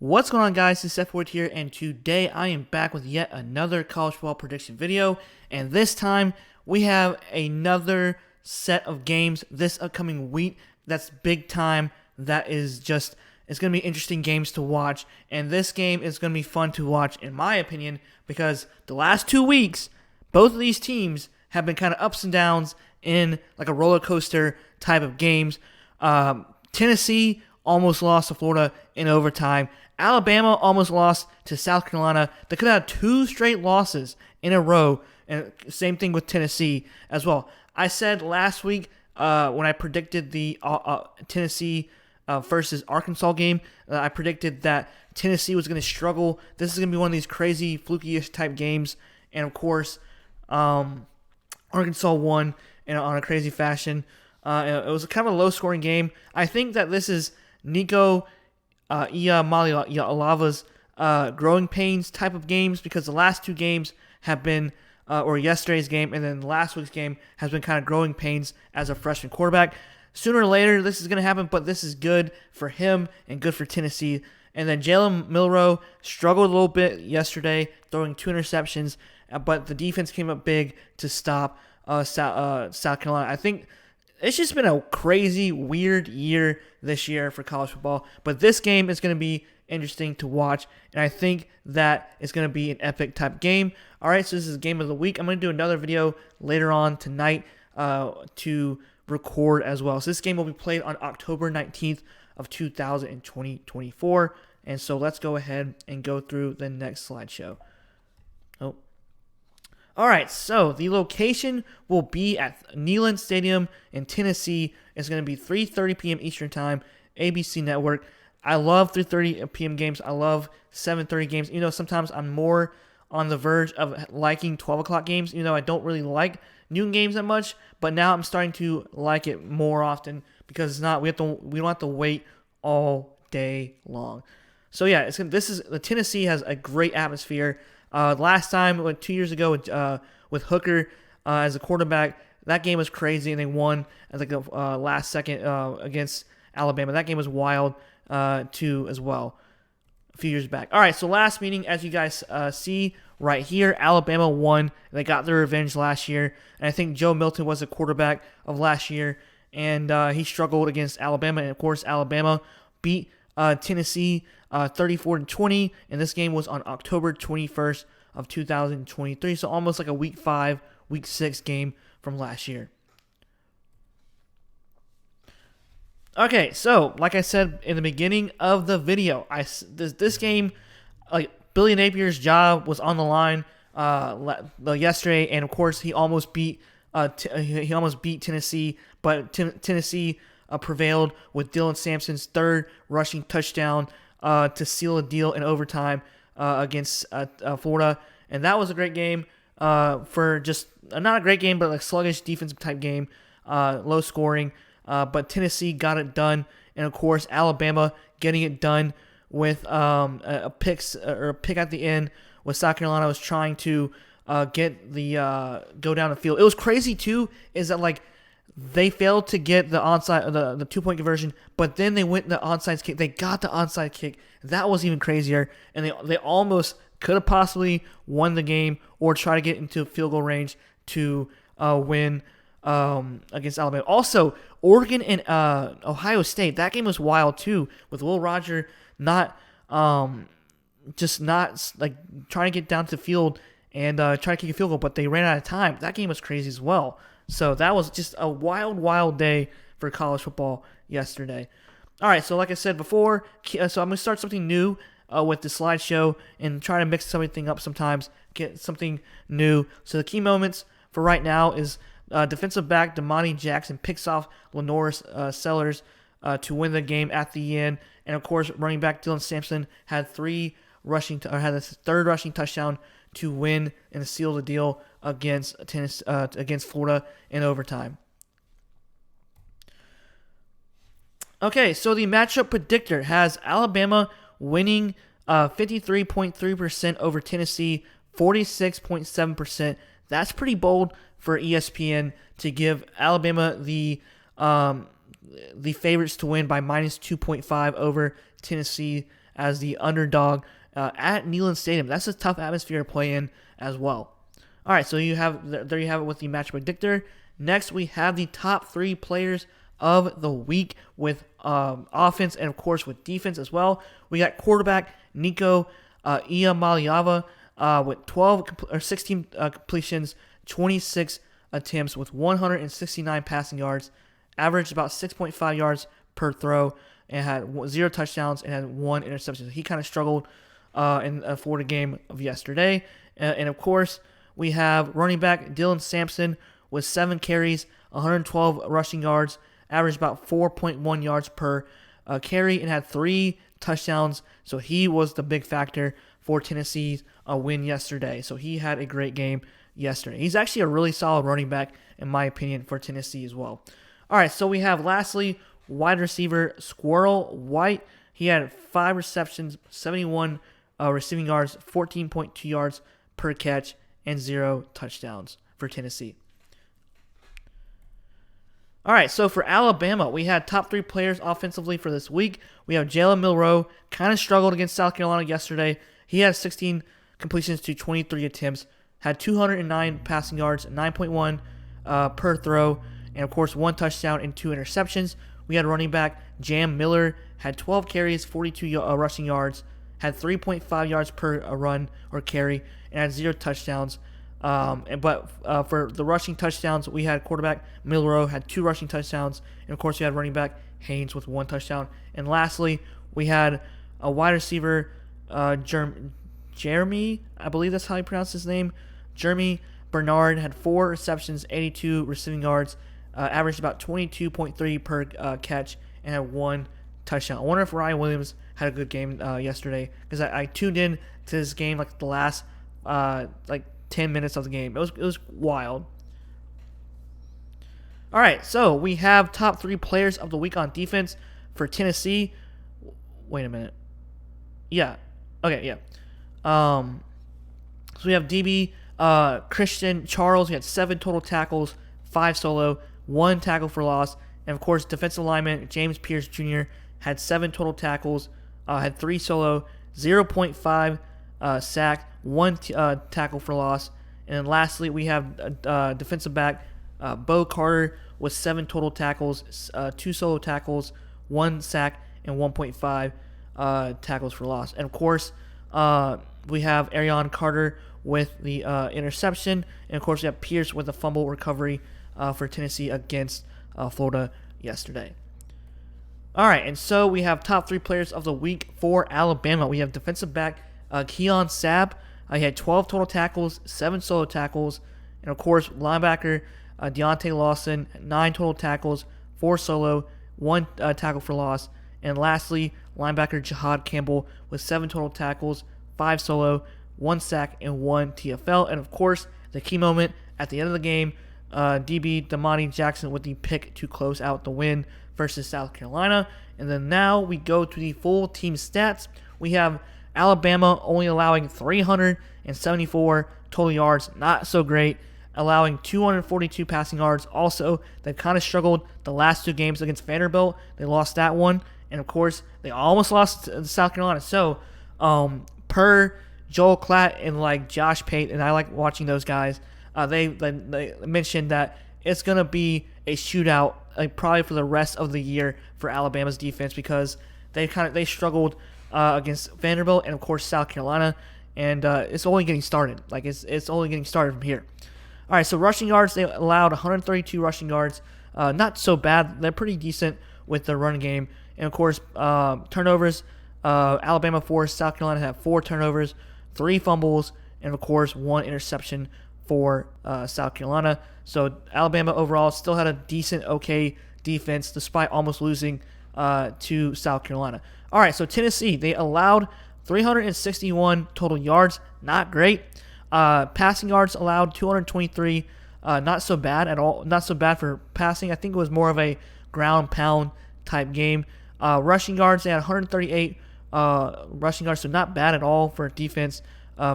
What's going on, guys? This is Seth Ward here, and today I am back with yet another college football prediction video, and this time we have another set of games this upcoming week that's big time. That is just, it's going to be interesting games to watch, and this game is going to be fun to watch, in my opinion, because the last 2 weeks, both of these teams have been kind of ups and downs in like a roller coaster type of games. Tennessee almost lost to Florida in overtime. Alabama almost lost to South Carolina. They could have 2 straight losses in a row, and same thing with Tennessee as well. I said last week when I predicted the Tennessee versus Arkansas game, I predicted that Tennessee was going to struggle. This is going to be one of these crazy, fluky-ish type games, and of course, Arkansas won on a crazy fashion. It was kind of a low-scoring game. I think that this is Nico Iamaleava's growing pains type of games, because the last 2 games have been, or yesterday's game and then last week's game has been kind of growing pains as a freshman quarterback. Sooner or later, this is going to happen, but this is good for him and good for Tennessee. And then Jalen Milroe struggled a little bit yesterday, throwing 2 interceptions, but the defense came up big to stop South Carolina. I think it's just been a crazy, weird year this year for college football. But this game is going to be interesting to watch, and I think that it's going to be an epic type game. All right, so this is Game of the Week. I'm going to do another video later on tonight to record as well. So this game will be played on October 19th of 2024. And so let's go ahead and go through the next slideshow. All right, so the location will be at Neyland Stadium in Tennessee. It's going to be 3:30 p.m. Eastern Time, ABC Network. I love 3:30 p.m. games. I love 7:30 games. You know, sometimes I'm more on the verge of liking 12 o'clock games. You know, I don't really like noon games that much, but now I'm starting to like it more often because it's not, we don't have to wait all day long. So yeah, the Tennessee has a great atmosphere. Last time, 2 years ago, with Hooker as a quarterback, that game was crazy, and they won at like the last second against Alabama. That game was wild too as well a few years back. All right, so last meeting, as you guys see right here, Alabama won. They got their revenge last year, and I think Joe Milton was the quarterback of last year, and he struggled against Alabama, and of course, Alabama beat Tennessee 34-20, and this game was on October 21st of 2023, so almost like a Week 5, Week 6 game from last year. Okay, so like I said in the beginning of the video, this game, like Billy Napier's job was on the line yesterday, and of course he almost beat Tennessee, but Tennessee prevailed with Dylan Sampson's 3rd rushing touchdown to seal a deal in overtime against Florida. And that was a great game for just, not a great game, but like sluggish defensive type game, low scoring. But Tennessee got it done. And of course, Alabama getting it done with a pick at the end, when South Carolina was trying to get the go down the field. It was crazy too, is that like, they failed to get the onside, the 2-point conversion, but then they went the onside kick. They got the onside kick. That was even crazier, and they almost could have possibly won the game or try to get into field goal range to win against Alabama. Also, Oregon and Ohio State. That game was wild too, with Will Rogers not like trying to get down to the field and try to kick a field goal, but they ran out of time. That game was crazy as well. So that was just a wild, wild day for college football yesterday. All right, so like I said before, so I'm going to start something new with the slideshow and try to mix something up sometimes, get something new. So the key moments for right now is defensive back Damani Jackson picks off Lenoris Sellers to win the game at the end. And, of course, running back Dylan Sampson had had a 3rd rushing touchdown to win and seal the deal against Florida in overtime. Okay, so the matchup predictor has Alabama winning 53.3% over Tennessee, 46.7%. That's pretty bold for ESPN to give Alabama the favorites to win by minus 2.5 over Tennessee as the underdog at Neyland Stadium. That's a tough atmosphere to play in as well. All right, so there you have it with the match predictor. Next, we have the top 3 players of the week with offense and, of course, with defense as well. We got quarterback Nico Iamaleava with 16 completions, 26 attempts with 169 passing yards, averaged about 6.5 yards per throw, and had 0 touchdowns and had 1 interception. So he kind of struggled for the game of yesterday. And of course, we have running back Dylan Sampson with 7 carries, 112 rushing yards, averaged about 4.1 yards per carry, and had 3 touchdowns. So he was the big factor for Tennessee's win yesterday. So he had a great game yesterday. He's actually a really solid running back, in my opinion, for Tennessee as well. All right, so we have lastly wide receiver Squirrel White. He had 5 receptions, 71 receiving yards, 14.2 yards per catch, and 0 touchdowns for Tennessee. All right, so for Alabama, we had top 3 players offensively for this week. We have Jalen Milroe, kind of struggled against South Carolina yesterday. He had 16 completions to 23 attempts, had 209 passing yards, 9.1 per throw, and of course 1 touchdown and 2 interceptions. We had running back Jam Miller, had 12 carries, 42 rushing yards, had 3.5 yards per run or carry, and had 0 touchdowns. But for the rushing touchdowns, we had quarterback Milroe had 2 rushing touchdowns, and of course we had running back Haynes with 1 touchdown. And lastly, we had a wide receiver Jeremy, I believe that's how you pronounce his name. Jeremy Bernard had 4 receptions, 82 receiving yards, averaged about 22.3 per catch, and had 1 touchdown. I wonder if Ryan Williams had a good game yesterday, because I tuned in to this game like the last 10 minutes of the game. It was wild. All right, so we have top 3 players of the week on defense for Tennessee. Wait a minute. Yeah. Okay, yeah. So we have DB Christian Charles. He had 7 total tackles, 5 solo, 1 tackle for loss. And, of course, defensive lineman James Pierce Jr. had 7 total tackles, had 3 solo, 0.5 sack, 1 tackle for loss. And then lastly, we have defensive back Bo Carter with 7 total tackles, 2 solo tackles, 1 sack, and 1.5 tackles for loss. And, of course, we have Arion Carter with the interception. And, of course, we have Pierce with the fumble recovery for Tennessee against Florida yesterday. All right, and so we have top 3 players of the week for Alabama. We have defensive back Keon Sabb. He had 12 total tackles, 7 solo tackles. And, of course, linebacker Deontay Lawson, 9 total tackles, 4 solo, 1 tackle for loss. And lastly, linebacker Jahad Campbell with 7 total tackles, 5 solo, 1 sack, and 1 TFL. And, of course, the key moment at the end of the game, DB Damani Jackson with the pick to close out the win versus South Carolina. And then now we go to the full team stats. We have Alabama only allowing 374 total yards, not so great, allowing 242 passing yards. Also, they kind of struggled the last 2 games against Vanderbilt. They lost that one, and of course, they almost lost to South Carolina. So, per Joel Klatt and Josh Pate, and I like watching those guys, they mentioned that it's gonna be a shootout, probably for the rest of the year for Alabama's defense, because they struggled against Vanderbilt and of course South Carolina, and it's only getting started. It's only getting started from here. All right, so rushing yards, they allowed 132 rushing yards, not so bad. They're pretty decent with the run game, and of course turnovers. Alabama forced South Carolina to have 4 turnovers, 3 fumbles, and of course 1 interception for South Carolina. So Alabama overall still had a decent, okay defense despite almost losing to South Carolina. All right, so Tennessee, they allowed 361 total yards, not great. Passing yards allowed 223, not so bad at all. Not so bad for passing. I think it was more of a ground pound type game. Rushing yards, they had 138 rushing yards, so not bad at all for defense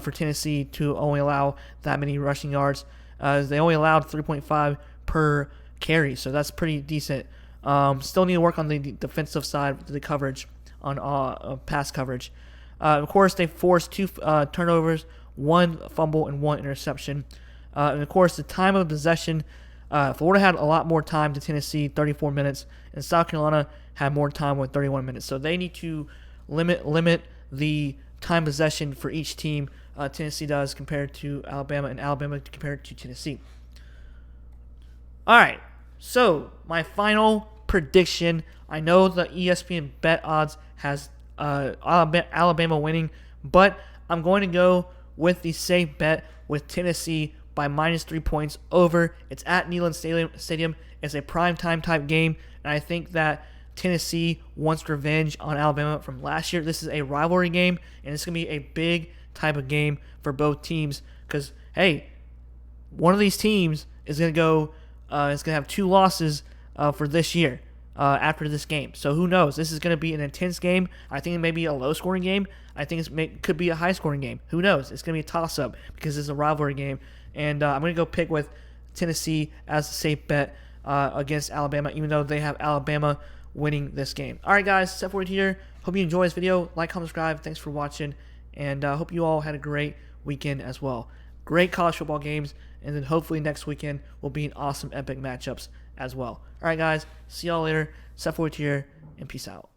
for Tennessee to only allow that many rushing yards. They only allowed 3.5 per carry, so that's pretty decent. Still need to work on the defensive side, the coverage on pass coverage. Of course, they forced 2 turnovers, 1 fumble, and 1 interception. And of course, the time of possession, Florida had a lot more time to Tennessee, 34 minutes, and South Carolina had more time with 31 minutes. So they need to limit the time possession for each team. Tennessee does compared to Alabama, and Alabama compared to Tennessee. All right, so my final prediction. I know the ESPN bet odds has Alabama winning, but I'm going to go with the safe bet with Tennessee by -3 points over. It's at Neyland Stadium. It's a primetime type game, and I think that Tennessee wants revenge on Alabama from last year. This is a rivalry game, and it's going to be a big type of game for both teams because, hey, one of these teams is going to go is going to have 2 losses for this year after this game. So who knows? This is going to be an intense game. I think it may be a low-scoring game. I think it could be a high-scoring game. Who knows? It's going to be a toss-up because it's a rivalry game. And I'm going to go pick with Tennessee as a safe bet against Alabama, even though they have Alabama winning this game. All right, guys, step forward here. Hope you enjoyed this video. Like, comment, subscribe. Thanks for watching. And hope you all had a great weekend as well. Great college football games. And then hopefully next weekend will be an awesome, epic matchups as well. All right, guys. See y'all later. Step forward here, and peace out.